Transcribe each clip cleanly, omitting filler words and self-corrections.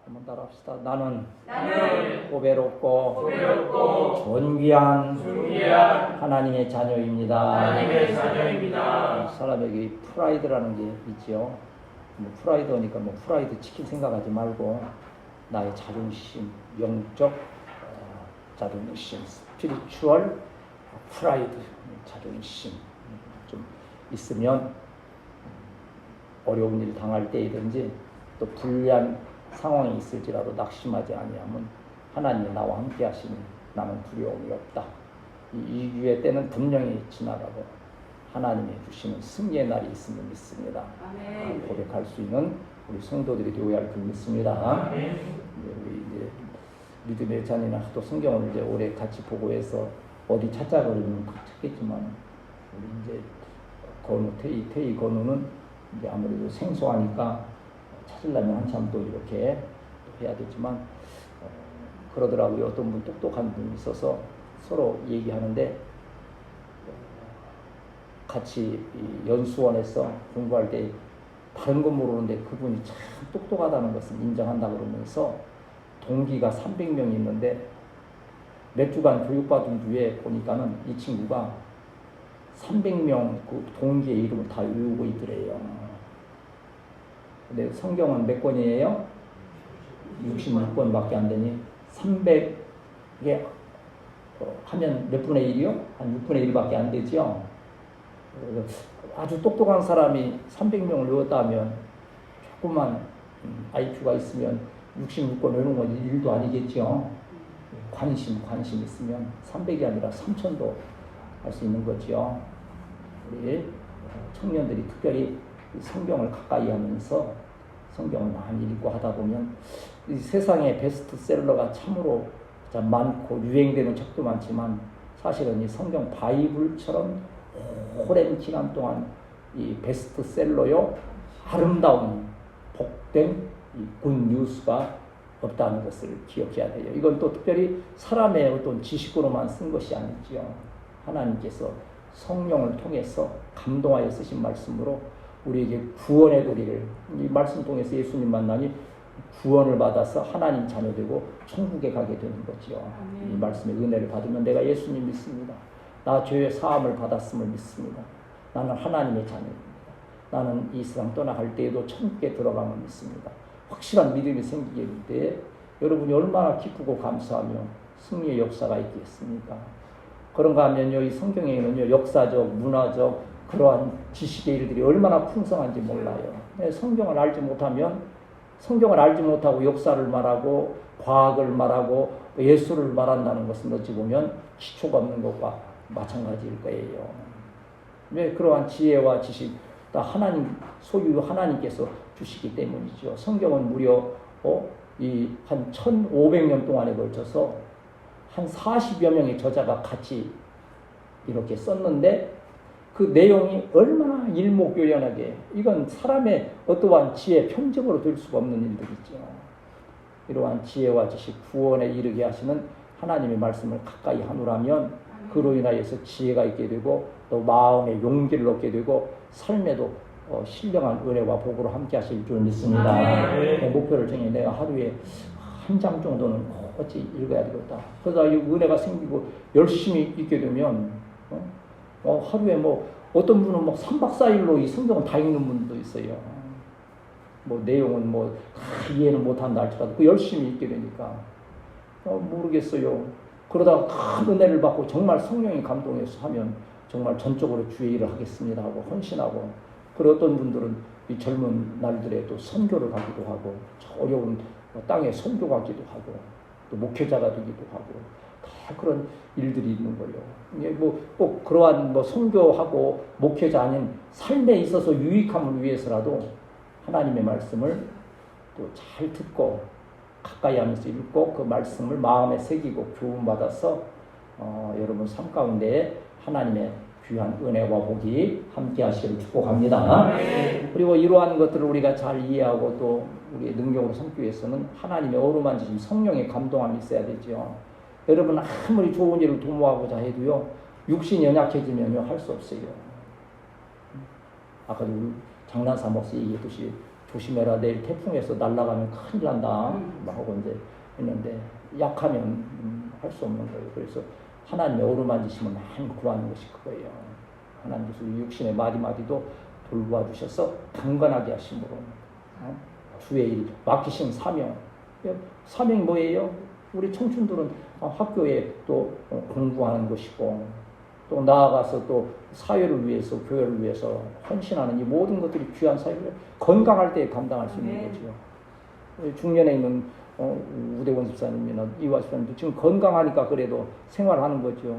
한번 따라합시다. 나는 고배롭고 존귀한 하나님의 자녀입니다. 사람에게 프라이드라는 게 있죠. 프라이드니까 프라이드 치킨 생각하지 말고 나의 자존심, 영적 자존심, 스피리추얼 프라이드, 자존심 좀 있으면 어려운 일 당할 때이든지 또 불리한 상황이 있을지라도 낙심하지 아니하면 하나님이 나와 함께 하시니 나는 두려움이 없다. 이 위기의 때는 분명히 지나가고 하나님이 주시는 승리의 날이 있음을 믿습니다. 고백할 수 있는 우리 성도들이 되어야 할 줄 믿습니다. 우리 이제 믿음의 자녀나 또 성경을 이제 오래 같이 보고 해서 어디 찾자 그러면 찾겠지만 우리 이제 건우 태희 건우는 이제 아무래도 생소하니까 찾으려면 한참 또 이렇게 해야 되지만 그러더라고요. 어떤 분 똑똑한 분이 있어서 서로 얘기하는데 같이 연수원에서 공부할 때 다른 건 모르는데 그분이 참 똑똑하다는 것을 인정한다 그러면서 동기가 300명이 있는데 몇 주간 교육받은 뒤에 보니까는 이 친구가 300명 그 동기의 이름을 다 외우고 있더래요. 근데 성경은 몇 권이에요? 66권밖에 안 되니 300에 하면 몇 분의 1이요? 한 6분의 1밖에 안 되죠. 아주 똑똑한 사람이 300명을 외웠다면 조그만 IQ가 있으면 66권 외우는 건 일도 아니겠죠. 관심 있으면 300이 아니라 3000도 할 수 있는 거죠. 우리 청년들이 특별히 성경을 가까이 하면서 성경을 많이 읽고 하다 보면 이 세상에 베스트셀러가 참으로 많고 유행되는 책도 많지만 사실은 이 성경 바이블처럼 오랜 기간 동안 이 베스트셀러요 아름다운 복된 이 굿뉴스가 없다는 것을 기억해야 돼요. 이건 또 특별히 사람의 어떤 지식으로만 쓴 것이 아니지요. 하나님께서 성령을 통해서 감동하여 쓰신 말씀으로 우리에게 구원의 도리를 이 말씀 통해서 예수님 만나니 구원을 받아서 하나님 자녀 되고 천국에 가게 되는 거지요. 이 말씀의 은혜를 받으면 내가 예수님 믿습니다. 나 죄의 사함을 받았음을 믿습니다. 나는 하나님의 자녀입니다. 나는 이 세상 떠나갈 때에도 천국에 들어감을 믿습니다. 확실한 믿음이 생기게 될 때 여러분이 얼마나 기쁘고 감사하며 승리의 역사가 있겠습니까? 그런가 하면요, 이 성경에는요, 역사적, 문화적, 그러한 지식의 일들이 얼마나 풍성한지 몰라요. 성경을 알지 못하면, 성경을 알지 못하고 역사를 말하고, 과학을 말하고, 예술을 말한다는 것은 어찌 보면 기초가 없는 것과 마찬가지일 거예요. 왜 그러한 지혜와 지식, 다 하나님, 소유 하나님께서 주시기 때문이죠. 성경은 무려, 한 1500년 동안에 걸쳐서 한 40여 명의 저자가 같이 이렇게 썼는데 그 내용이 얼마나 일목요연하게 이건 사람의 어떠한 지혜 편집으로 될 수가 없는 일들이죠. 이러한 지혜와 지식 구원에 이르게 하시는 하나님의 말씀을 가까이 하노라면 그로 인하여서 지혜가 있게 되고 또 마음의 용기를 얻게 되고 삶에도 신령한 은혜와 복으로 함께 하실 줄 믿습니다. 내 목표를 정해 내가 하루에 한 장 정도는 어찌 읽어야 되겠다. 그러다 이 은혜가 생기고 열심히 읽게 되면 하루에 어떤 분은 3박 4일로 이 성경을 다 읽는 분도 있어요. 내용은 다 이해는 못한다 할지라도 그 열심히 읽게 되니까 모르겠어요. 그러다가 큰 은혜를 받고 정말 성령이 감동해서 하면 정말 전적으로 주의 일을 하겠습니다 하고 헌신하고 그리고 어떤 분들은 이 젊은 날들에 또 선교를 가기도 하고 어려운 땅에 선교 가기도 하고 또 목회자가 되기도 하고 다 그런 일들이 있는 거예요. 이게 꼭 그러한 선교하고 목회자 아닌 삶에 있어서 유익함을 위해서라도 하나님의 말씀을 또 잘 듣고 가까이 하면서 읽고 그 말씀을 마음에 새기고 교훈받아서 여러분 삶 가운데 하나님의 귀한 은혜와 복이 함께 하시기를 축복합니다. 그리고 이러한 것들을 우리가 잘 이해하고 또 우리의 능력으로 삼기 위해서는 하나님의 어루만지심 성령의 감동함이 있어야 되죠. 여러분 아무리 좋은 일을 도모하고자 해도요 육신이 연약해지면요 할 수 없어요. 아까도 장난삼아서 얘기했듯이 조심해라, 내일 태풍에서 날아가면 큰일 난다 막 하고 이제 했는데 약하면 할 수 없는 거예요. 그래서 하나님의 어루만지심을 많이 구하는 것이 그거예요. 하나님께서 육신의 마디마디도 돌보아 주셔서 강건하게 하심으로 주의 일, 맡기신 사명. 사명이 뭐예요? 우리 청춘들은 학교에 또 공부하는 것이고 또 나아가서 또 사회를 위해서 교회를 위해서 헌신하는 이 모든 것들이 귀한 사역을 건강할 때 감당할 수 있는 거죠. 중년에 있는 우대원 집사님이나 이화 집사님도 지금 건강하니까 그래도 생활하는 거죠.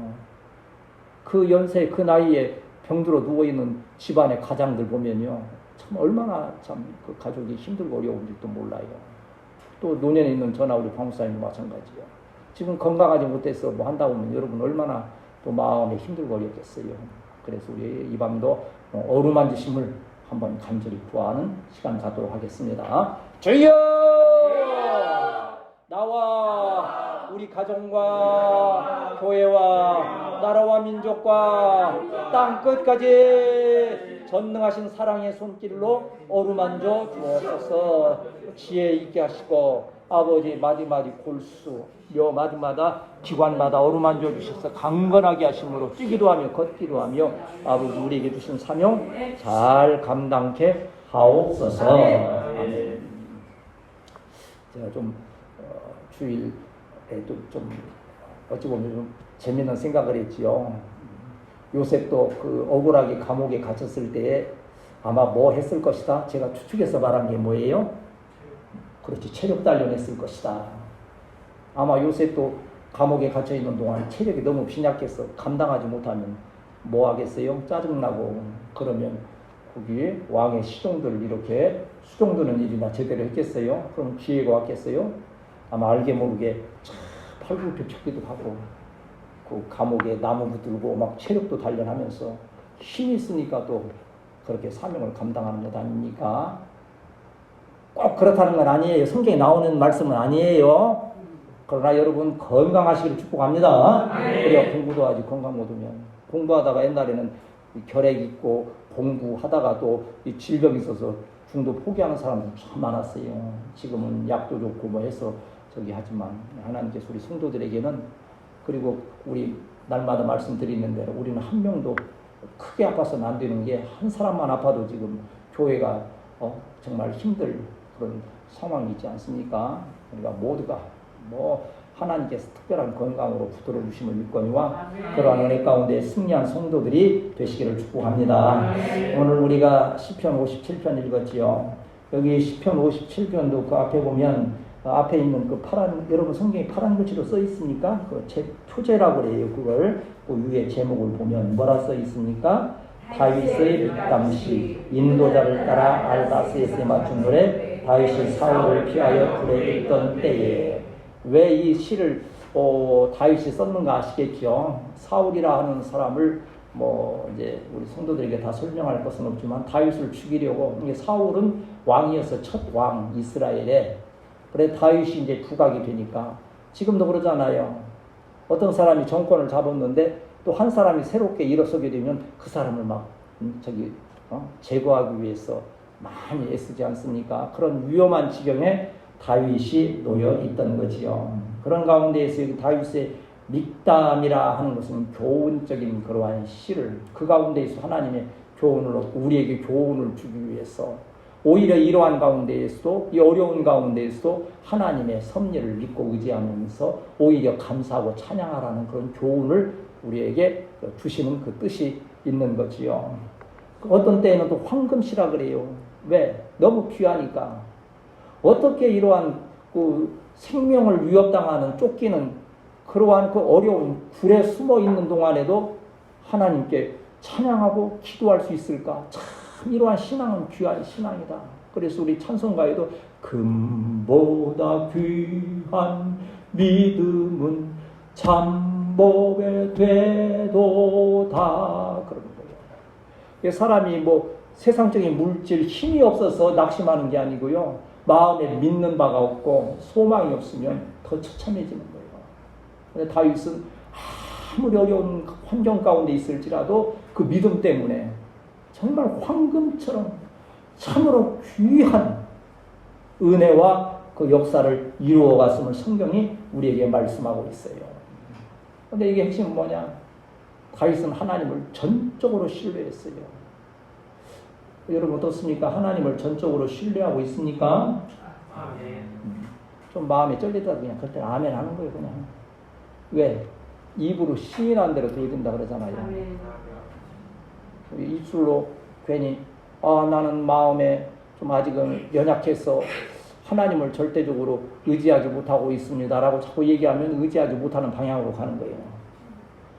그 연세 그 나이에 병들어 누워있는 집안의 가장들 보면요 참 얼마나 참 그 가족이 힘들고 어려운지도 몰라요. 또 노년에 있는 저나 우리 방목사님도 마찬가지예요. 지금 건강하지 못해서 뭐 한다고 하면 여러분 얼마나 또 마음에 힘들고 어렵겠어요. 그래서 우리 이 밤도 어루만지심을 한번 간절히 구하는 시간 갖도록 하겠습니다. 주여! 나와 우리 가정과 교회와 나라와 민족과 땅 끝까지 전능하신 사랑의 손길로 어루만져 주옵소서. 지혜 있게 하시고 아버지 마디마디 골수 며 마디마다 기관마다 어루만져 주셔서 강건하게 하심으로 뛰기도 하며 걷기도 하며 아버지 우리에게 주신 사명 잘 감당케 하옵소서. 아멘. 제가 좀 주일에도 좀 어찌 보면 좀 재미있는 생각을 했지요. 요셉도 그 억울하게 감옥에 갇혔을 때에 아마 뭐 했을 것이다. 제가 추측해서 말한 게 뭐예요? 그렇지, 체력 단련했을 것이다. 아마 요셉도 감옥에 갇혀 있는 동안 체력이 너무 빈약해서 감당하지 못하면 뭐 하겠어요? 짜증나고 그러면 거기 왕의 시종들 이렇게 수종드는 일이나 제대로 했겠어요? 그럼 기회가 왔겠어요? 아마 알게 모르게 팔굽혀펴기도 하고 그 감옥에 나무 붙들고 막 체력도 단련하면서 힘이 있으니까 또 그렇게 사명을 감당하는 것 아닙니까? 꼭 그렇다는 건 아니에요. 성경에 나오는 말씀은 아니에요. 그러나 여러분 건강하시기를 축복합니다. 그래야 공부도 하지. 건강 못 오면 공부하다가 옛날에는 결핵 있고 공부하다가 또 질병이 있어서 중도 포기하는 사람들 참 많았어요. 지금은 약도 좋고 뭐 해서 저기 하지만 하나님께서 우리 성도들에게는 그리고 우리 날마다 말씀드리는 대로 우리는 한 명도 크게 아파서는 안 되는 게 한 사람만 아파도 지금 교회가 정말 힘들 그런 상황이 있지 않습니까? 우리가 모두가 뭐 하나님께서 특별한 건강으로 붙들어 주심을 믿거니와 그러한 은혜 가운데 승리한 성도들이 되시기를 축복합니다. 오늘 우리가 시편 57편 읽었지요. 여기 시편 57편도 그 앞에 보면 앞에 있는 그 파란, 여러분 성경에 파란 글씨로 써 있습니까? 그 표제라고 그래요. 그걸 그 위에 제목을 보면 뭐라 써 있습니까? 다윗의 믹담시 인도자를 따라 알다스에서 맞춘 노래 다윗이 사울을 피하여 불에 있던 때에. 왜 이 시를 다윗이 썼는가 아시겠죠? 사울이라 하는 사람을 뭐 이제 우리 성도들에게 다 설명할 것은 없지만 다윗을 죽이려고, 이게 사울은 왕이어서 첫 왕 이스라엘에. 그래 다윗이 이제 부각이 되니까 지금도 그러잖아요. 어떤 사람이 정권을 잡았는데 또 한 사람이 새롭게 일어서게 되면 그 사람을 막 제거하기 위해서 많이 애쓰지 않습니까? 그런 위험한 지경에 다윗이 놓여 있던 거지요. 그런 가운데에서 여기 다윗의 믹담이라 하는 것은 교훈적인 그러한 시를, 그 가운데에서 하나님의 교훈을 얻고 우리에게 교훈을 주기 위해서, 오히려 이러한 가운데에서도, 이 어려운 가운데에서도 하나님의 섭리를 믿고 의지하면서 오히려 감사하고 찬양하라는 그런 교훈을 우리에게 주시는 그 뜻이 있는 거지요. 어떤 때에는 또 황금시라 그래요. 왜? 너무 귀하니까. 어떻게 이러한 그 생명을 위협당하는, 쫓기는 그러한 그 어려운 굴에 숨어 있는 동안에도 하나님께 찬양하고 기도할 수 있을까? 참 이러한 신앙은 귀한 신앙이다. 그래서 우리 찬송가에도 금보다 귀한 믿음은 참복에 되도다 그러는 거예요. 사람이 뭐 세상적인 물질 힘이 없어서 낙심하는 게 아니고요, 마음에 믿는 바가 없고 소망이 없으면 더 처참해지는 거예요. 근데 다윗은 아무리 어려운 환경 가운데 있을지라도 그 믿음 때문에 정말 황금처럼 참으로 귀한 은혜와 그 역사를 이루어 갔음을 성경이 우리에게 말씀하고 있어요. 근데 이게 핵심은 뭐냐? 다윗은 하나님을 전적으로 신뢰했어요. 여러분 어떻습니까? 하나님을 전적으로 신뢰하고 있습니까? 좀 마음에 쫄리다 그냥 그때 아멘 하는 거예요, 그냥. 왜? 입으로 시인한 대로 돼야 된다 그러잖아요. 입술로 괜히 나는 마음에 좀 아직은 연약해서 하나님을 절대적으로 의지하지 못하고 있습니다 라고 자꾸 얘기하면 의지하지 못하는 방향으로 가는 거예요.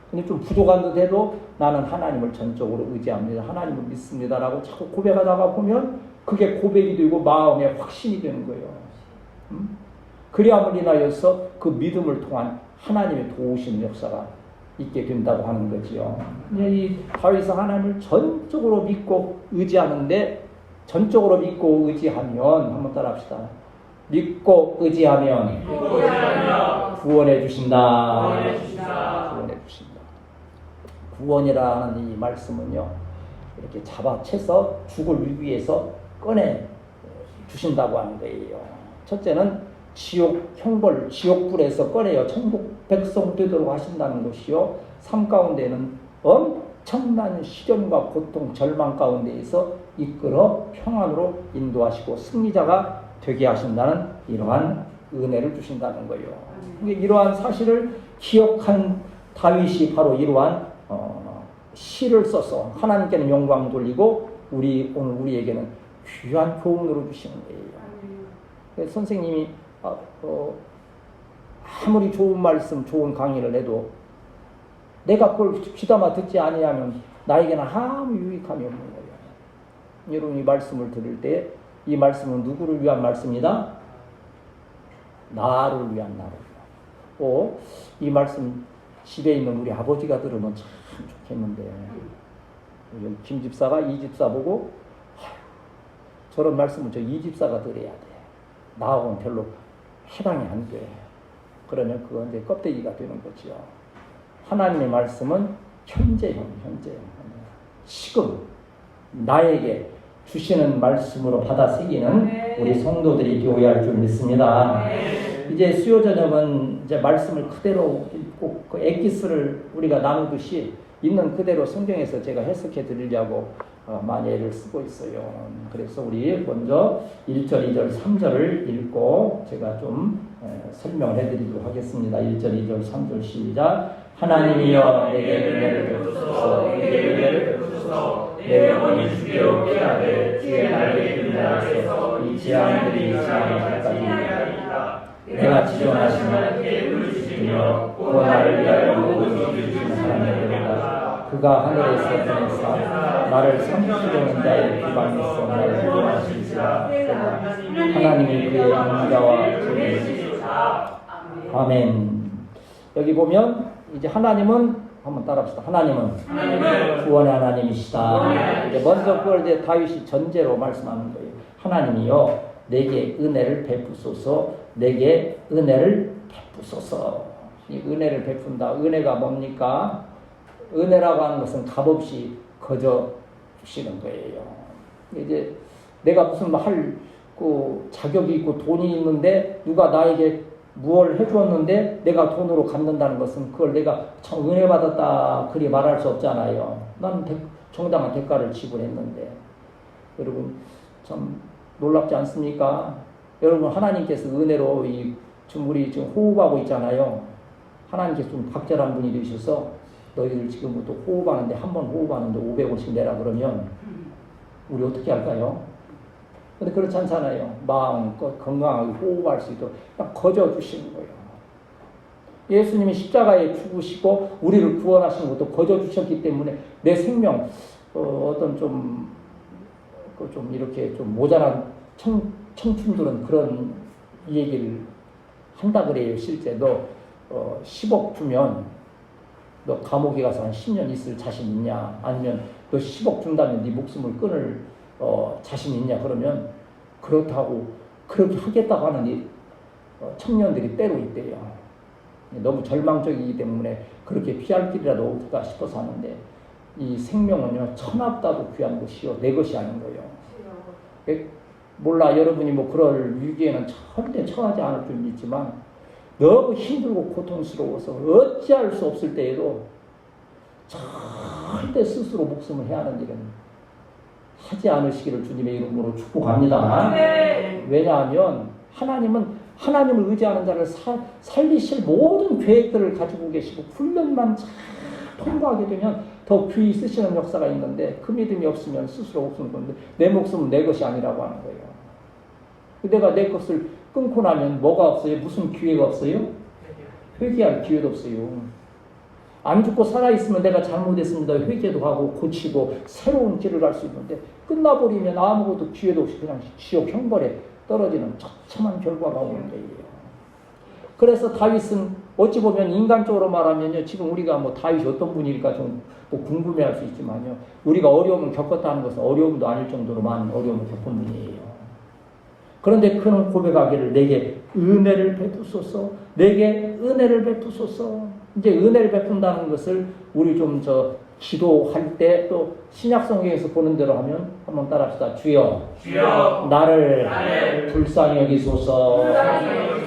근데 좀 부족한 듯 해도 나는 하나님을 전적으로 의지합니다, 하나님을 믿습니다 라고 자꾸 고백하다가 보면 그게 고백이 되고 마음에 확신이 되는 거예요. 그리함을 인하여서 그 믿음을 통한 하나님의 도우시는 역사가 있게 된다고 하는 거지요. 이 다윗은 하나님을 전적으로 믿고 의지하는데, 전적으로 믿고 의지하면 한번 따라합시다. 믿고 의지하면 구원해 주신다. 구원해 주신다. 구원이라는 이 말씀은요, 이렇게 잡아채서 죽을 위기에서 꺼내 주신다고 하는 거예요. 첫째는 지옥 형벌, 지옥불에서 꺼내어 천국 백성 되도록 하신다는 것이요. 삶 가운데는 엄청난 시련과 고통, 절망 가운데에서 이끌어 평안으로 인도하시고 승리자가 되게 하신다는 이러한 은혜를 주신다는 거예요. 이러한 사실을 기억한 다윗이 바로 이러한 시를 써서 하나님께는 영광 돌리고 오늘 우리에게는 귀한 교훈으로 주시는 거예요. 선생님이 아무리 좋은 말씀, 좋은 강의를 해도 내가 그걸 귀담아 듣지 아니하면 나에게는 아무 유익함이 없는 거예요. 여러분 이 말씀을 들을 때 이 말씀은 누구를 위한 말씀이다? 나를 위한, 나를 위한. 이 말씀 집에 있는 우리 아버지가 들으면 참 좋겠는데, 여기 김 집사가 이 집사 보고 저런 말씀은 저 이 집사가 들어야 돼, 나하고는 별로 해당이 안 돼. 그러면 그건 이제 껍데기가 되는 거죠. 하나님의 말씀은 현재형. 지금 나에게 주시는 말씀으로 받아 새기는 우리 성도들이 되어야 할 줄 믿습니다. 이제 수요 저녁은 이제 말씀을 그대로 읽고 그 엑기스를 우리가 나누듯이 있는 그대로 성경에서 제가 해석해 드리려고 많이 애를 쓰고 있어요. 그래서 우리 먼저 1절, 2절, 3절을 읽고 제가 좀 설명을 해드리도록 하겠습니다. 1절, 2절, 3절 시작. 하나님이여 내게 은혜를 베푸소서, 내게 은혜를 베푸소서. 내 영혼이 주께 오게 하되 주의 날개 그늘하에서 이 재앙들이 지나가기까지 내가 지존하시는 하나님께 부르짖으며 또 나를 위하여 모든 일을 주시는 하나님이로다. 그가 하늘에서 보내사 나를 삼키려는 자의 비방에서 나를 구원하시리라. 하나님이 그의 인자와 진리시리라. 아멘. 여기 보면 이제 하나님은 한번 따라합시다. 하나님은 구원의 하나님이시다. 이제 먼저 그걸 이제 다윗이 전제로 말씀하는 거예요. 하나님이요 내게 은혜를 베푸소서, 내게 은혜를 베푸소서. 이 은혜를 베푼다. 은혜가 뭡니까? 은혜라고 하는 것은 값없이 거저 주시는 거예요. 이제 내가 무슨 할 그 자격이 있고 돈이 있는데 누가 나에게 무엇을 해주었는데 내가 돈으로 갚는다는 것은 그걸 내가 참 은혜 받았다 그리 말할 수 없잖아요. 나는 정당한 대가를 지불했는데. 여러분 참 놀랍지 않습니까? 여러분 하나님께서 은혜로 지금 우리 지금 호흡하고 있잖아요. 하나님께서 좀 박절한 분이 되셔서 너희들 지금부터 호흡하는데 한 번 호흡하는데 500원씩 내라 그러면 우리 어떻게 할까요? 근데 그렇지 않잖아요. 마음껏 건강하게 호흡할 수 있도록 그냥 거저 주시는 거예요. 예수님이 십자가에 죽으시고 우리를 구원하신 것도 거저 주셨기 때문에 내 생명 어떤 좀 이렇게 좀 모자란 청춘들은 그런 얘기를 한다 그래요. 실제 너 10억 주면 너 감옥에 가서 한 10년 있을 자신 있냐? 아니면 너 10억 준다면 네 목숨을 끊을 자신 있냐? 그러면 그렇다고 그렇게 하겠다고 하는 이 청년들이 때로 있대요. 너무 절망적이기 때문에 그렇게 피할 길이라도 없을까 싶어서 하는데 이 생명은요 천하보다도 귀한 것이요 내 것이 아닌 거예요. 몰라 여러분이 뭐 그럴 위기에는 절대 처하지 않을 줄 믿지만 너무 힘들고 고통스러워서 어찌할 수 없을 때에도 절대 스스로 목숨을 해야 하는 일은 하지 않으시기를 주님의 이름으로 축복합니다. 왜냐하면 하나님을 의지하는 자를 살리실 모든 계획들을 가지고 계시고 훈련만 잘 통과하게 되면 더 귀히 쓰시는 역사가 있는데 그 믿음이 없으면 스스로 목숨을 끊는데 내 목숨은 내 것이 아니라고 하는 거예요. 내가 내 것을 끊고 나면 뭐가 없어요? 무슨 기회가 없어요? 회개할 기회도 없어요. 안 죽고 살아있으면 내가 잘못했습니다. 회개도 하고 고치고 새로운 길을 갈 수 있는데 끝나버리면 아무것도 기회도 없이 그냥 지옥 형벌에 떨어지는 처참한 결과가 오는 거예요. 그래서 다윗은 어찌 보면 인간적으로 말하면요. 지금 우리가 뭐 다윗이 어떤 분일까 좀 뭐 궁금해할 수 있지만요. 우리가 어려움을 겪었다는 것은 어려움도 아닐 정도로 많은 어려움을 겪은 분이에요. 그런데 그는 고백하기를 내게 은혜를 베푸소서, 내게 은혜를 베푸소서. 이제 은혜를 베푼다는 것을 우리 좀 기도할 때 또 신약성경에서 보는 대로 하면 한번 따라합시다. 주여 나를 불쌍히 여기소서.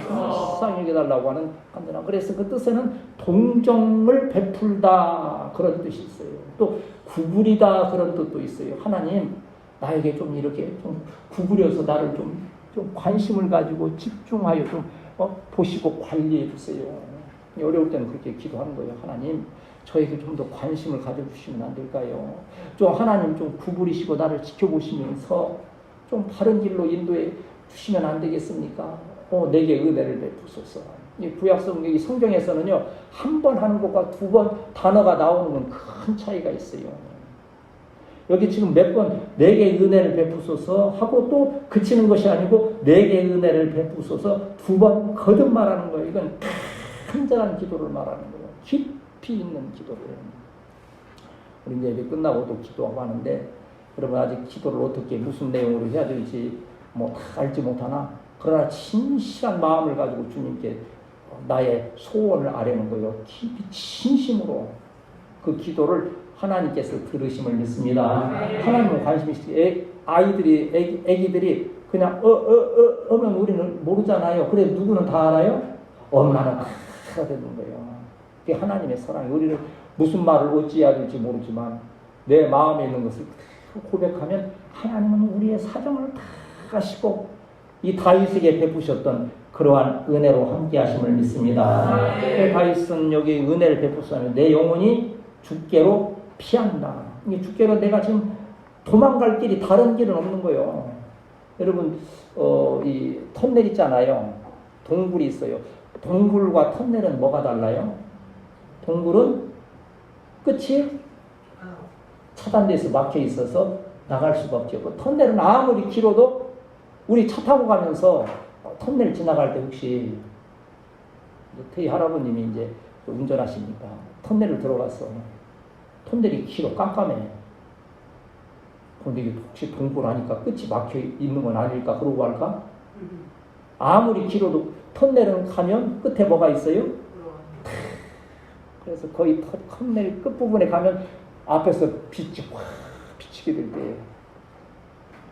불쌍히 여기달라고 하는 간단한. 그래서 그 뜻에는 동정을 베풀다 그런 뜻이 있어요. 또 구부리다 그런 뜻도 있어요. 하나님 나에게 좀 이렇게 좀 구부려서 나를 좀 관심을 가지고 집중하여 좀 보시고 관리해 주세요. 어려울 때는 그렇게 기도하는 거예요. 하나님 저에게 좀 더 관심을 가져주시면 안 될까요? 좀 하나님 좀 구부리시고 나를 지켜보시면서 좀 바른 길로 인도해 주시면 안 되겠습니까? 내게 은혜를 베푸소서. 이 구약성경, 이 성경에서는요, 한 번 하는 것과 두 번 단어가 나오는 건 큰 차이가 있어요. 여기 지금 몇 번 내게 은혜를 베푸소서 하고 또 그치는 것이 아니고 내게 은혜를 베푸소서 두 번 거듭 말하는 거예요. 이건 간절한 기도를 말하는 거예요. 깊이 있는 기도를. 우리 이제 끝나고 또 기도하고 하는데 여러분 아직 기도를 어떻게 무슨 내용으로 해야 될지 뭐 다 알지 못하나 그러나 진실한 마음을 가지고 주님께 나의 소원을 아뢰는 거예요. 깊이 진심으로 그 기도를 하나님께서 들으심을 믿습니다. 하나님은 관심이 있으시지. 애기들이 그냥 어면 우리는 모르잖아요. 그래 누구는 다 알아요? 엄마는 다 되는 거예요. 그게 하나님의 사랑이 우리를 무슨 말을 어찌해야 될지 모르지만 내 마음에 있는 것을 고백하면 하나님은 우리의 사정을 다 아시고 이 다윗에게 베푸셨던 그러한 은혜로 함께 하심을 믿습니다. 다윗은 여기 은혜를 베푸셨다면 내 영혼이 주께로 피한다. 이 주께로 내가 지금 도망갈 길이 다른 길은 없는 거예요. 여러분 이 터널 있잖아요. 동굴이 있어요. 동굴과 터널은 뭐가 달라요? 동굴은 끝이 차단돼서 막혀 있어서 나갈 수가 없죠. 터널은 아무리 길어도 우리 차 타고 가면서 터널 지나갈 때 혹시 태희 할아버님이 이제 운전하시니까 터널을 들어가서 터널이 길어 깜깜해. 근데 혹시 동굴 하니까 끝이 막혀 있는 건 아닐까 그러고 할까? 아무리 길어도 터널은 가면 끝에 뭐가 있어요? 그래서 거의 터널 끝부분에 가면 앞에서 빛이 확 비치게 될 때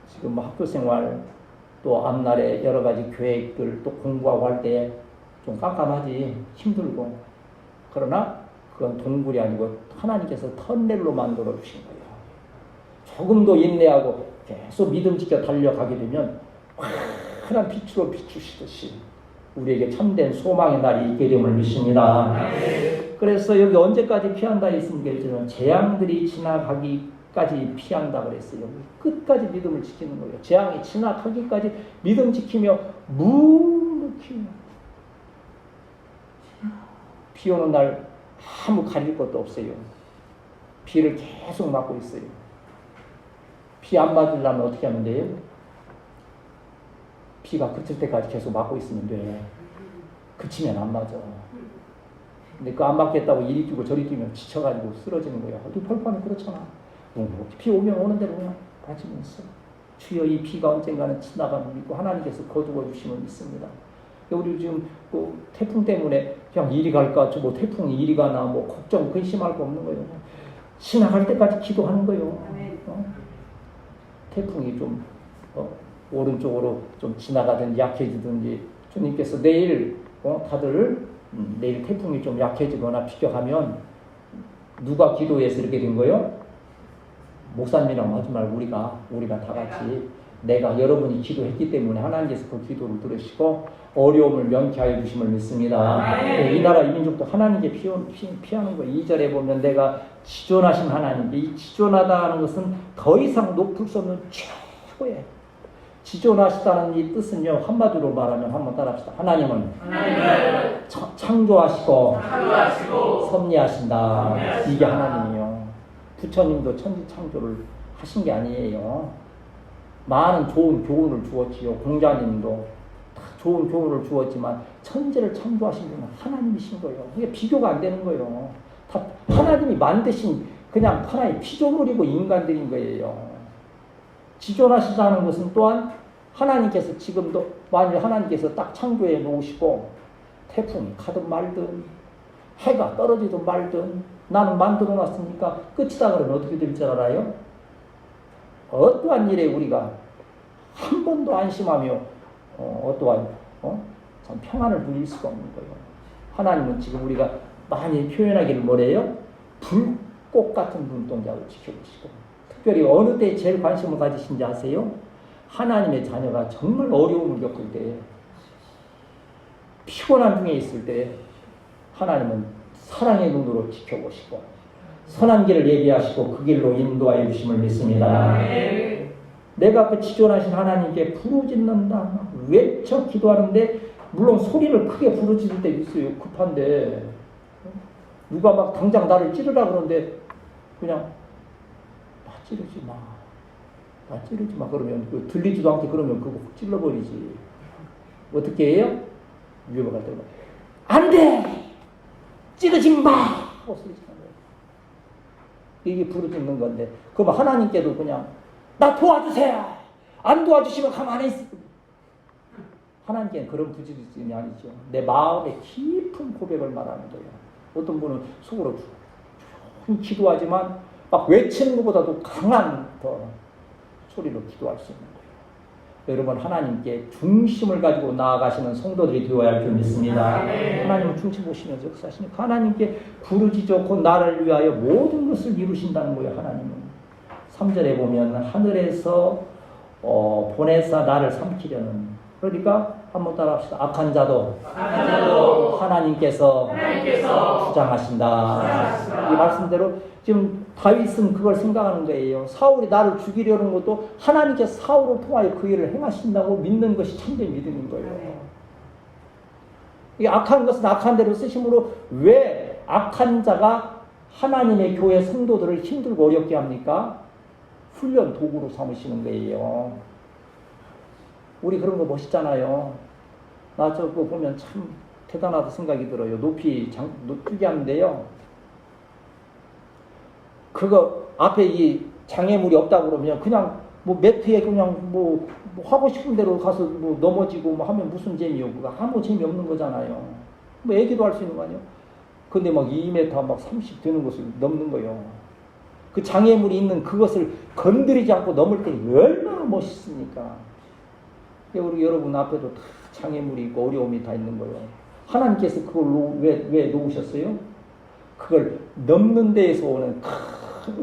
지금 뭐 학교생활 또 앞날에 여러 가지 계획들 또 공부하고 할 때 좀 깜깜하지 힘들고 그러나 그건 동굴이 아니고 하나님께서 터널로 만들어 주신 거예요. 조금도 인내하고 계속 믿음 지켜 달려가게 되면 환한 빛으로 비추시듯이 우리에게 참된 소망의 날이 있게 됨을 믿습니다. 그래서 여기 언제까지 피한다 했습니까? 재앙들이 지나가기까지 피한다 그랬어요. 끝까지 믿음을 지키는 거예요. 재앙이 지나가기까지 믿음 지키며 묵묵히 비 오는 날 아무 가릴 것도 없어요. 비를 계속 맞고 있어요. 비 안 맞으려면 어떻게 하면 돼요? 비가 그칠 때까지 계속 맞고 있으면 돼. 그치면 안 맞아. 근데 그 안 맞겠다고 이리 뛰고 저리 뛰면 지쳐가지고 쓰러지는 거야. 또 펄펄하면 그렇잖아. 비 오면 오는 대로 그냥 맞으면서 주여 이 비가 언젠가는 지나가는 믿고 하나님께서 거두어 주심을 믿습니다. 우리 지금 그 태풍 때문에 그냥 이리 갈까 뭐 태풍이 이리 가나 뭐 걱정 근심할 거 없는 거예요. 지나갈 때까지 기도하는 거예요. 태풍이 좀 오른쪽으로 좀 지나가든지 약해지든지 주님께서 내일 다들 내일 태풍이 좀 약해지거나 비켜가면 누가 기도해서 이렇게 된 거예요? 목사님이랑 하지 말고 우리가 다 같이 내가 여러분이 기도했기 때문에 하나님께서 그 기도를 들으시고 어려움을 면케하여 주심을 믿습니다. 이 나라 이 민족도 하나님께 피하는 거예요. 2절에 보면 내가 지존하신 하나님, 이 지존하다는 것은 더 이상 높을 수 없는 최고의 지존하시다는 이 뜻은요, 한마디로 말하면 한번 따라합시다. 하나님은 창조하시고 섭리하신다. 이게 하나님이요. 부처님도 천지 창조를 하신 게 아니에요. 많은 좋은 교훈을 주었지요. 공자님도 다 좋은 교훈을 주었지만 천지를 창조하신 분은 하나님이신 거예요. 이게 비교가 안 되는 거예요. 다 하나님이 만드신 그냥 하나의 피조물이고 인간들인 거예요. 지존하시다는 것은 또한 하나님께서 지금도 만일 하나님께서 딱 창조해 놓으시고 태풍이 가든 말든 해가 떨어지든 말든 나는 만들어 놨으니까 끝이다 그러면 어떻게 될 줄 알아요? 어떠한 일에 우리가 한 번도 안심하며 어떠한 참 평안을 누릴 수가 없는 거예요. 하나님은 지금 우리가 많이 표현하기를 뭐래요? 불꽃 같은 눈동자를 지켜보시고 특별히 어느 때 제일 관심을 가지신지 아세요? 하나님의 자녀가 정말 어려움을 겪을 때 피곤한 중에 있을 때 하나님은 사랑의 눈으로 지켜보시고 선한 길을 예비하시고 그 길로 인도하여 주심을 믿습니다. 내가 그 지존하신 하나님께 부르짖는다 외쳐 기도하는데 물론 소리를 크게 부르짖을 때 있어요. 급한데 누가 막 당장 나를 찌르라 그러는데 그냥 나 찌르지 마 그러면 들리지도 않게 그러면 그거 훅 찔러버리지. 어떻게 해요? 위협할 때 안 돼! 찌르지 마! 하고 소리치는 거예요. 이게 부르짖는 건데 그럼 하나님께도 그냥 나 도와주세요! 안 도와주시면 가만히 있어. 하나님께는 그런 부르짖음이 아니죠. 내 마음의 깊은 고백을 말하는 거예요. 어떤 분은 속으로 조용히 기도하지만 막 외치는 것보다도 강한 더 소리로 기도할 수 있는 거예요. 여러분 하나님께 중심을 가지고 나아가시는 성도들이 되어야 할 줄 믿습니다. 하나님은 중심 보시면서 역사하시니까 하나님께 부르짖어 곧 나를 위하여 모든 것을 이루신다는 거예요. 하나님은 3절에 보면 하늘에서 보내사 나를 삼키려는 그러니까 한번 따라합시다. 악한 자도 하나님께서 주장하신다. 이 말씀대로 지금 다윗은 그걸 생각하는 거예요. 사울이 나를 죽이려는 것도 하나님께서 사울을 통하여 그 일을 행하신다고 믿는 것이 참된 믿음인 거예요. 이 악한 것은 악한 대로 쓰심으로 왜 악한 자가 하나님의 교회 성도들을 힘들고 어렵게 합니까? 훈련 도구로 삼으시는 거예요. 우리 그런 거 멋있잖아요. 나 저거 보면 참 대단하다 생각이 들어요. 높이 뛰게 하는데요. 그거 앞에 이 장애물이 없다 그러면 그냥 뭐 매트에 그냥 뭐 하고 싶은 대로 가서 뭐 넘어지고 뭐 하면 무슨 재미요? 그거 아무 재미 없는 거잖아요. 뭐 애기도 할 수 있는 거 아니에요? 근데 막 2m 막 30 되는 것을 넘는 거예요. 그 장애물이 있는 그것을 건드리지 않고 넘을 때 얼마나 멋있습니까? 우리 여러분 앞에도 다 장애물이 있고 어려움이 다 있는 거예요. 하나님께서 그걸 왜 놓으셨어요? 그걸 넘는 데에서 오는 큰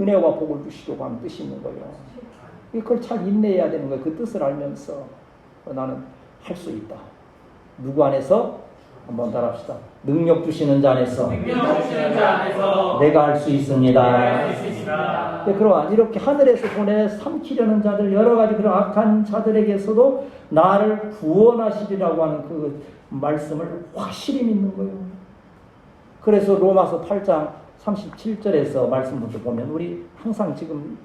은혜와 복을 주시려고 하는 뜻이 있는 거예요. 그걸 잘 인내해야 되는 거예요. 그 뜻을 알면서 나는 할 수 있다. 누구 안에서? 한번 따라합시다. 능력 주시는 자 안에서 내가 할 수 있습니다. 그러나 이렇게 하늘에서 보내 삼키려는 자들 여러 가지 그런 악한 자들에게서도 나를 구원하시리라고 하는 그 말씀을 확실히 믿는 거예요. 그래서 로마서 8장 37절에서 말씀부터 보면 우리 항상 지금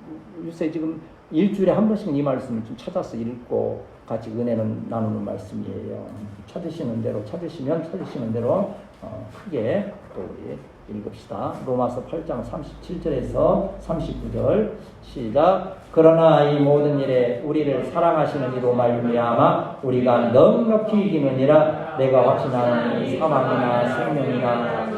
요새 지금 일주일에 한 번씩 이 말씀을 좀 찾아서 읽고 같이 은혜는 나누는 말씀이에요. 찾으시는 대로 찾으시는 대로 크게 또 우리 읽읍시다. 로마서 8장 37절에서 39절 시작. 그러나 이 모든 일에 우리를 사랑하시는 이로 말미암아 우리가 넉넉히 이기느니라. 내가 확신하는 사망이나 생명이나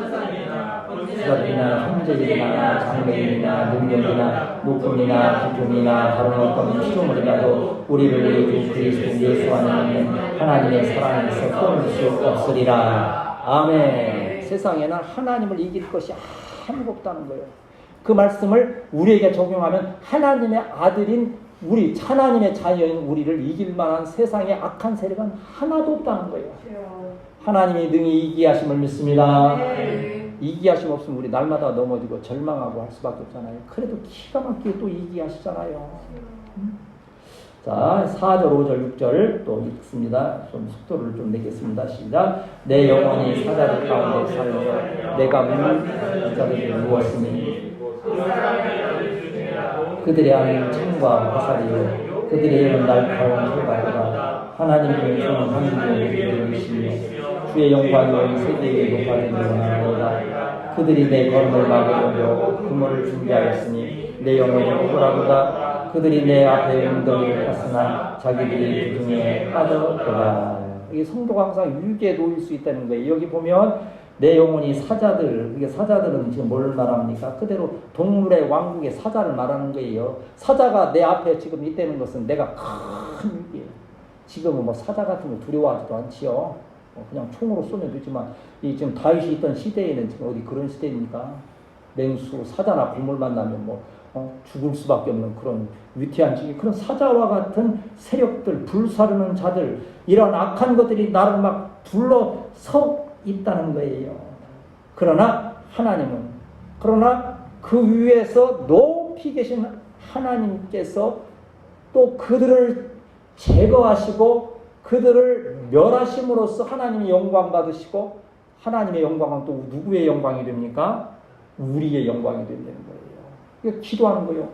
수사들이나 형제들이나 장래인이나 능력이나 높음이나 기쁨이나 다른 어떤 피조물이라도 우리를 우리 주 그리스도 예수 안에 있는 하나님의 사랑에서 끊을 수 없으리라. 아멘. 세상에는 하나님을 이길 것이 아무것도 없다는 거예요. 그 말씀을 우리에게 적용하면 하나님의 아들인 우리, 하나님의 자녀인 우리를 이길 만한 세상의 악한 세력은 하나도 없다는 거예요. 하나님이 능히 이기하심을 믿습니다. 이기하심 없으면 우리 날마다 넘어지고 절망하고 할 수밖에 없잖아요. 그래도 기가 막히게 또 이기하시잖아요. 자, 4절, 5절, 6절 또 읽습니다. 좀 속도를 좀 내겠습니다. 시작. 내 영혼이 사자들 가운데 살며 내가 물 자들을 누웠으니 그들의 안은 창과 화살이요 그들의 영은 날카로운 칼같도다. 하나님의 손은 하늘에 그들이시며 주의 영광이 세계에 높아지리로다. 그들이 내 걸음을 막으려고 그물을 준비하였으니 내 영혼이 억울하도다. 그들이 내 앞에 웅덩이를 팠으나 자기들이 그 중에 빠졌도다. 이게 성도가 항상 위기에 놓일 수 있다는 거예요. 여기 보면 내 영혼이 사자들, 이게 사자들은 지금 뭘 말합니까? 그대로 동물의 왕국의 사자를 말하는 거예요. 사자가 내 앞에 지금 있다는 것은 내가 큰 위기예요. 지금은 뭐 사자 같은 거 두려워하지도 않지요. 그냥 총으로 쏘면 되지만 이 지금 다윗이 있던 시대에는 지금 어디 그런 시대입니까? 맹수, 사자나 곰을 만나면 뭐 죽을 수밖에 없는 그런 위태한 지기, 그런 사자와 같은 세력들, 불사르는 자들, 이런 악한 것들이 나를 막 둘러서 있다는 거예요. 그러나 그 위에서 높이 계신 하나님께서 또 그들을 제거하시고 그들을 멸하심으로써 하나님의 영광 받으시고, 하나님의 영광은 또 누구의 영광이 됩니까? 우리의 영광이 된다는 거예요. 기도하는 거예요.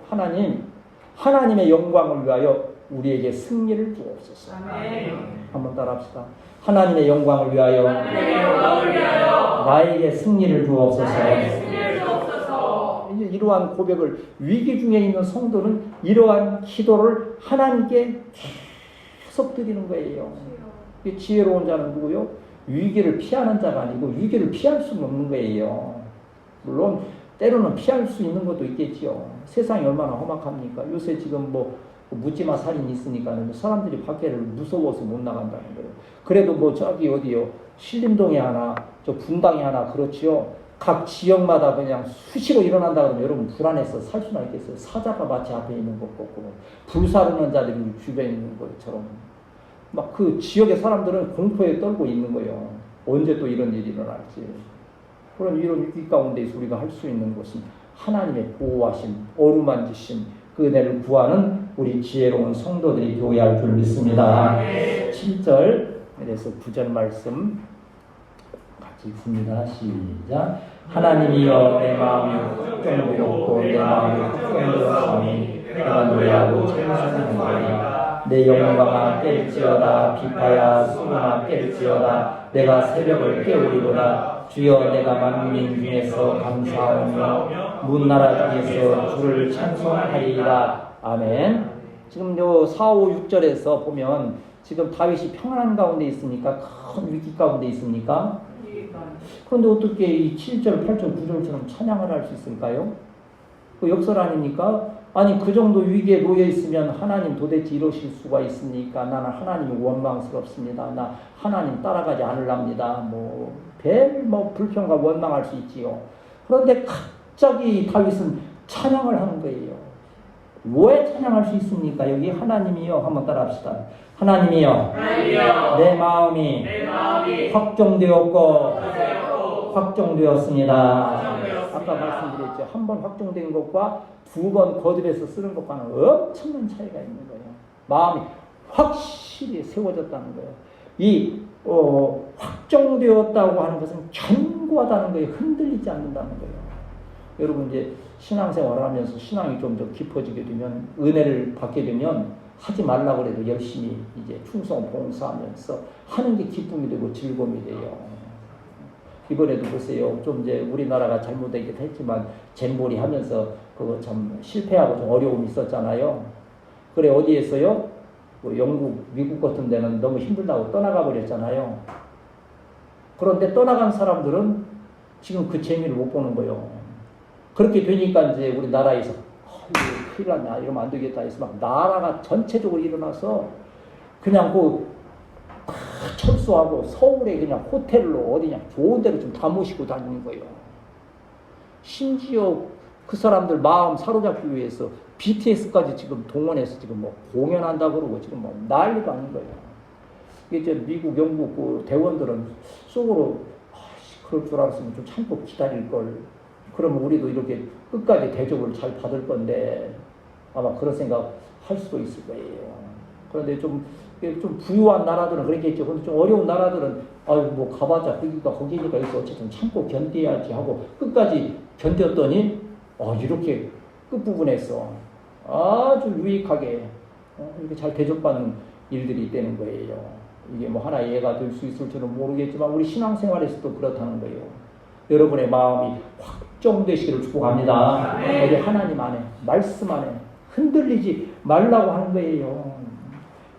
하나님의 영광을 위하여 우리에게 승리를 주옵소서. 한번 따라합시다. 하나님의 영광을 위하여 나에게 승리를 주옵소서. 이러한 고백을, 위기 중에 있는 성도는 이러한 기도를 하나님께 계속 드리는 거예요. 지혜로운 자는 누구요? 위기를 피하는 자가 아니고 위기를 피할 수는 없는 거예요. 물론 때로는 피할 수 있는 것도 있겠지요. 세상이 얼마나 험악합니까? 요새 지금 뭐 묻지마 살인이 있으니까 사람들이 밖에를 무서워서 못 나간다는 거예요. 그래도 뭐 저기 어디요, 신림동에 하나, 저 분당에 하나, 그렇지요. 각 지역마다 그냥 수시로 일어난다 그러면 여러분 불안해서 살 수나 있겠어요. 사자가 마치 앞에 있는 것 같고 불사르는 자들이 주변에 있는 것처럼 막 그 지역의 사람들은 공포에 떨고 있는 거예요. 언제 또 이런 일이 일어날지. 그런 이런 위기 가운데서 우리가 할 수 있는 것은 하나님의 보호하심, 어루만지심, 그 은혜를 구하는 우리 지혜로운 성도들이 되어야 할 줄 믿습니다. 7절, 그래서 9절 말씀 같이 읽습니다. 시작. 하나님이여 내 마음이 걱정되었고 내 마음이 걱정되었사오니 내가 노래하고 찬송하노라. 내 영광아 깰지어다. 비파야 수문아 깰지어다. 내가 새벽을 깨우리로다. 주여 내가 만민 중에서 감사하며 문나라 중에서 주를 찬송하리라. 아멘. 지금 요 4, 5, 6절에서 보면 지금 다윗이 평안한 가운데 있습니까? 큰 위기 가운데 있습니까? 그런데 어떻게 이 7절, 8절, 9절처럼 찬양을 할 수 있을까요? 그 역설 아닙니까? 아니 그 정도 위기에 놓여 있으면 하나님 도대체 이러실 수가 있습니까? 나는 하나님이 원망스럽습니다. 나 하나님 따라가지 않으랍니다. 별 불평과 원망할 수 있지요. 그런데 갑자기 다윗은 찬양을 하는 거예요. 왜 찬양할 수 있습니까? 여기 하나님이여 한번 따라합시다. 하나님이여 내 마음이 확정되었고 확정되었습니다. 아까 말씀드렸죠. 한 번 확정된 것과 두 번 거듭해서 쓰는 것과는 엄청난 차이가 있는 거예요. 마음이 확실히 세워졌다는 거예요. 이 확정되었다고 하는 것은 견고하다는 거예요. 흔들리지 않는다는 거예요. 여러분 이제 신앙생활을 하면서 신앙이 좀 더 깊어지게 되면, 은혜를 받게 되면 하지 말라고 해도 열심히 이제 충성 봉사하면서 하는 게 기쁨이 되고 즐거움이 돼요. 이번에도 보세요. 좀 이제 우리나라가 잘못되긴 했지만 잼버리 하면서 그거 참 실패하고 좀 어려움이 있었잖아요. 그래 어디에서요? 영국, 미국 같은 데는 너무 힘들다고 떠나가 버렸잖아요. 그런데 떠나간 사람들은 지금 그 재미를 못 보는 거예요. 그렇게 되니까 이제 우리나라에서 이거 큰일 났냐, 이러면 안 되겠다 해서 막 나라가 전체적으로 일어나서 그냥 다 철수하고 서울에 그냥 호텔로 어디냐 좋은 데로 좀 다 모시고 다니는 거예요. 심지어 그 사람들 마음 사로잡기 위해서 BTS까지 지금 동원해서 지금 뭐 공연한다 그러고 지금 뭐 난리가 아닌 거예요. 이제 미국, 영국 그 대원들은 속으로 그럴 줄 알았으면 좀 참고 기다릴 걸. 그러면 우리도 이렇게 끝까지 대접을 잘 받을 건데 아마 그런 생각 할 수도 있을 거예요. 그런데 좀 부유한 나라들은 그렇겠죠. 근데 좀 어려운 나라들은 뭐 가봤자 거기니까 여기서 어쨌든 참고 견뎌야지 하고 끝까지 견뎠더니 이렇게 끝부분에서 아주 유익하게 이렇게 잘 대접받는 일들이 있다는 거예요. 이게 뭐 하나의 예가 될 수 있을지는 모르겠지만 우리 신앙생활에서도 그렇다는 거예요. 여러분의 마음이 확정되시기를 축복합니다. 우리 하나님 안에, 말씀 안에 흔들리지 말라고 하는 거예요.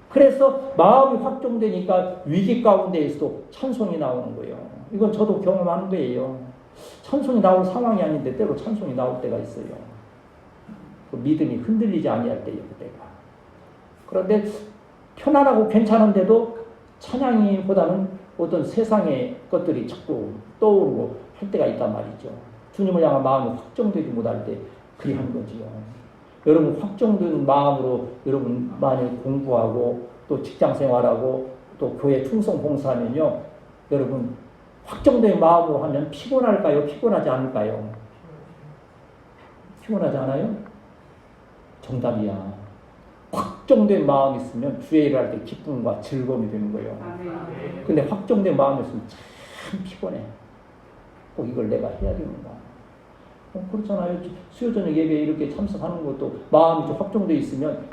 그래서 마음이 확정되니까 위기 가운데에서도 찬송이 나오는 거예요. 이건 저도 경험하는 거예요. 찬송이 나올 상황이 아닌데 때로 찬송이 나올 때가 있어요. 그 믿음이 흔들리지 아니할 때예요, 그때가. 그런데 편안하고 괜찮은데도 찬양이보다는 어떤 세상의 것들이 자꾸 떠오르고 할 때가 있단 말이죠. 주님을 향한 마음이 확정되지 못할 때 그리한 거지요. 여러분 확정된 마음으로 여러분 많이 공부하고 또 직장생활하고 또 교회 충성 봉사하면요. 여러분 확정된 마음으로 하면 피곤할까요? 피곤하지 않을까요? 피곤하지 않아요? 정답이야. 확정된 마음이 있으면 주의 일을 할 때 기쁨과 즐거움이 되는 거예요. 근데 확정된 마음이 있으면 참 피곤해. 꼭 이걸 내가 해야 되는가. 그렇잖아요. 수요 저녁 예배에 이렇게 참석하는 것도 마음이 좀 확정되어 있으면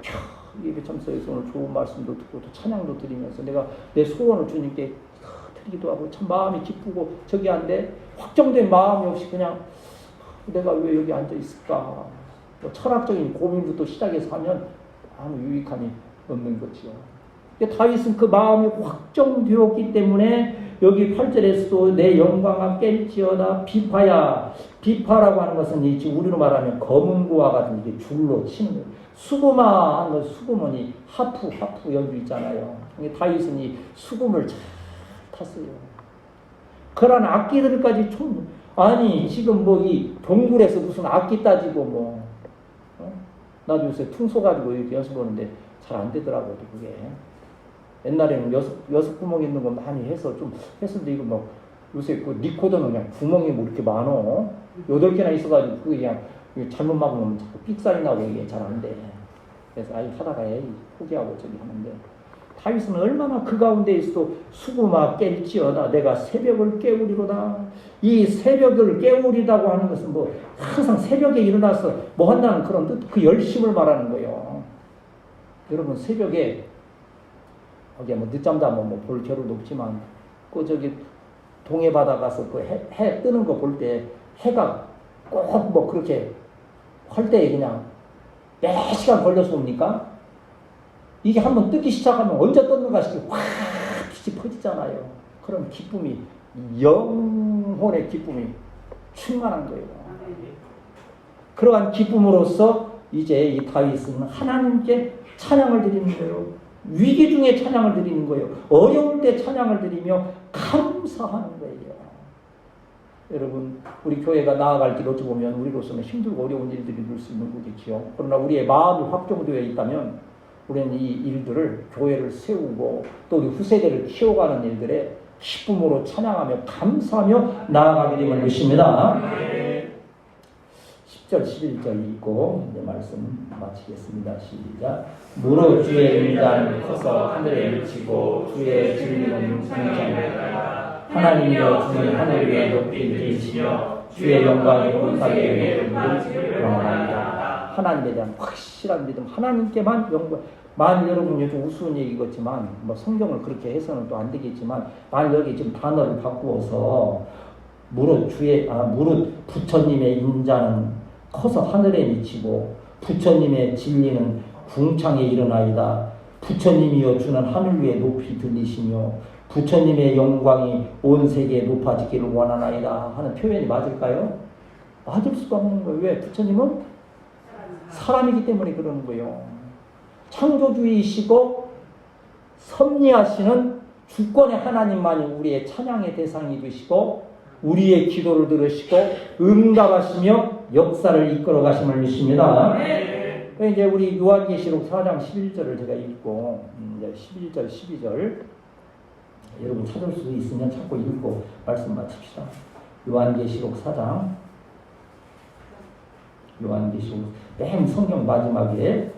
예배 참석해서 오늘 좋은 말씀도 듣고 또 찬양도 드리면서 내가 내 소원을 주님께 드리기도 하고 참 마음이 기쁘고 저기 한데 확정된 마음이 없이 그냥 내가 왜 여기 앉아 있을까. 뭐 철학적인 고민부터 시작해서 하면 아무 유익함이 없는 거지요. 다윗은 그 마음이 확정되었기 때문에 여기 8절에서도 내 영광아 깰지어다 비파야. 비파라고 하는 것은 지금 우리로 말하면 검은 고와 같은 이게 줄로 치는 거예요. 수금아 하는 것, 수금은 하프 연주 있잖아요. 다윗은 이 수금을 잘 탔어요. 그런 악기들까지 지금 뭐 이 동굴에서 무슨 악기 따지고 뭐 나도 요새 퉁소 가지고 이렇게 연습하는데 잘 안 되더라고요, 그게. 옛날에는 여섯 구멍 있는 거 많이 해서 좀 했는데 이거 막 요새 그 리코더는 그냥 구멍이 뭐 이렇게 많어. 8개나 있어가지고 그게 그냥 잘못 막으면 자꾸 삑살이 나고 이게 잘 안 돼. 그래서 하다가 포기하고 저기 하는데 다윗은 얼마나 그 가운데에서도 수금아 깰지어다 내가 새벽을 깨우리로다. 이 새벽을 깨우리다고 하는 것은 뭐 항상 새벽에 일어나서 뭐 한다는 그런 뜻, 그 열심을 말하는 거예요. 여러분 새벽에 뭐 늦잠 자면 뭐 볼 겨를도 없지만 그 저기 동해 바다 가서 그 해 뜨는 거 볼 때 해가 꼭 뭐 그렇게 할 때 그냥 몇 시간 걸려서 옵니까? 이게 한번 뜨기 시작하면 언제 떴는가 싶게 확 빛이 퍼지잖아요. 그럼 기쁨이 영혼의 기쁨이 충만한 거예요. 그러한 기쁨으로써 이제 이 다윗은 하나님께 찬양을 드리는 거예요. 위기 중에 찬양을 드리는 거예요. 어려울 때 찬양을 드리며 감사하는 거예요. 여러분 우리 교회가 나아갈 길 어찌 보면 우리로서는 힘들고 어려운 일들이 늘 수 있는 거겠지요. 그러나 우리의 마음이 확정되어 있다면 우리는 이 일들을 교회를 세우고 또 우리 후세대를 키워가는 일들에 기쁨으로 찬양하며 감사하며 나아가게 됨을 믿습니다. 10절 11절 읽고 이제 말씀 마치겠습니다. 시작. 무릇 주의 인자는 커서 하늘에 미치고 주의 진리는 궁창에 하나님이여 주는 하늘 위에 높이 들이시며 주의 영광이 온 땅에 위에 영원하리라. 하나님에 대한 확실한 믿음, 하나님께만 영광. 만일 여러분 요즘 우스운 얘기겠지만 뭐 성경을 그렇게 해서는 또 안 되겠지만 만일 여기 지금 단어를 바꾸어서 무릇 부처님의 인자는 커서 하늘에 미치고 부처님의 진리는 궁창에 일어나이다. 부처님이여 주는 하늘 위에 높이 들리시며 부처님의 영광이 온 세계에 높아지기를 원하나이다 하는 표현이 맞을까요? 맞을 수가 없는 거예요. 왜? 부처님은 사람이기 때문에 그러는 거예요. 창조주이시고 섭리하시는 주권의 하나님만이 우리의 찬양의 대상이 되시고 우리의 기도를 들으시고 응답하시며 역사를 이끌어 가심을 믿습니다. 이제 우리 요한계시록 4장 11절을 제가 읽고 이제 11절, 12절 여러분 찾을 수 있으면 찾고 읽고 말씀 마칩시다. 요한계시록 4장 요한계시록 맨 성경 마지막에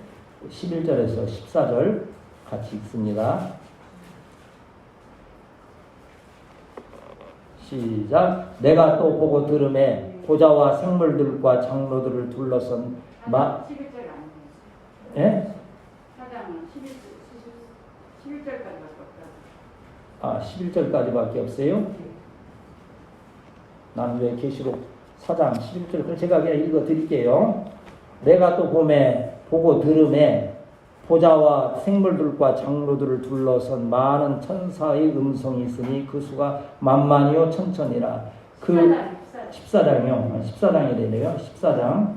11절에서 14절 같이 읽습니다. 시작. 내가 또 보고 들음에 보좌와 생물들과 장로들을 둘러선 11절 아니에요? 예? 4장은 11절까지밖에 없다. 아, 11절까지밖에 없어요? 난 왜 계시록 4장 11절 그럼 제가 그냥 읽어 드릴게요. 내가 또 보고 들음에 보좌와 생물들과 장로들을 둘러선 많은 천사의 음성이 있으니 그 수가 만만이요 천천이라. 그 14장이요. 14장이 되네요. 14장.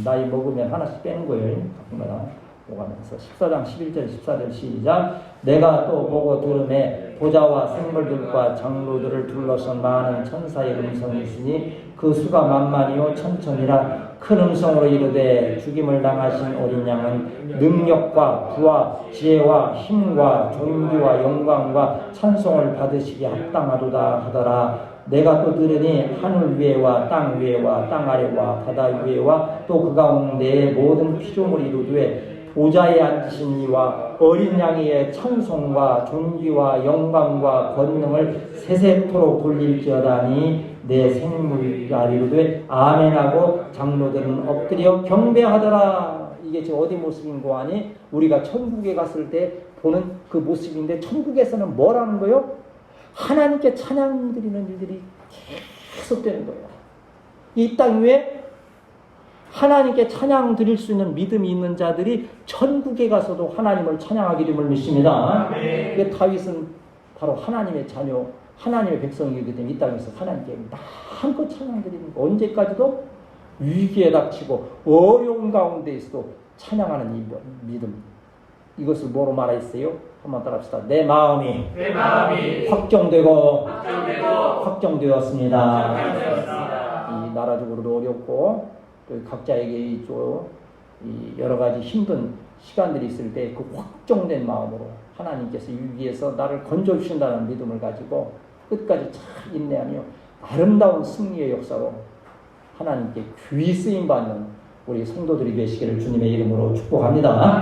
나이 먹으면 하나씩 빼는 거예요. 가끔가다 오가면서 14장 11절 14절 시작. 내가 또 보고 들음에 보좌와 생물들과 장로들을 둘러선 많은 천사의 음성이 있으니 그 수가 만만이요 천천이라. 큰 음성으로 이르되 죽임을 당하신 어린 양은 능력과 부와 지혜와 힘과 존귀와 영광과 찬송을 받으시기 합당하도다 하더라. 내가 또 들으니 하늘 위에와 땅 위에와 땅 아래와 바다 위에와 또 그 가운데의 모든 피조물이 이르되 보좌에 앉으신 이와 어린 양의 찬송과 존귀와 영광과 권능을 세세토록 돌릴지어다니 내 생물이라 이르되 아멘하고 장로들은 엎드려 경배하더라. 이게 지금 어디 모습인고 하니 우리가 천국에 갔을 때 보는 그 모습인데 천국에서는 뭐라는 거요? 하나님께 찬양 드리는 일들이 계속되는 거예요. 이 땅 위에 하나님께 찬양 드릴 수 있는 믿음이 있는 자들이 천국에 가서도 하나님을 찬양하게 됨을 믿습니다. 그 다윗은 바로 하나님의 자녀, 하나님의 백성이기 때문에 이 땅에서 하나님께 마음껏 찬양 드리는 거, 언제까지도 위기에 닥치고 어려운 가운데 있어도 찬양하는 이 믿음. 이것을 뭐로 말했어요? 한번 따라합시다. 내 마음이 확정되었습니다. 이 나라적으로도 어렵고 또 각자에게 이 여러 가지 힘든 시간들이 있을 때 그 확정된 마음으로 하나님께서 위기에서 나를 건져주신다는 믿음을 가지고 끝까지 잘 인내하며 아름다운 승리의 역사로 하나님께 귀 쓰임받는 우리 성도들이 되시기를 주님의 이름으로 축복합니다.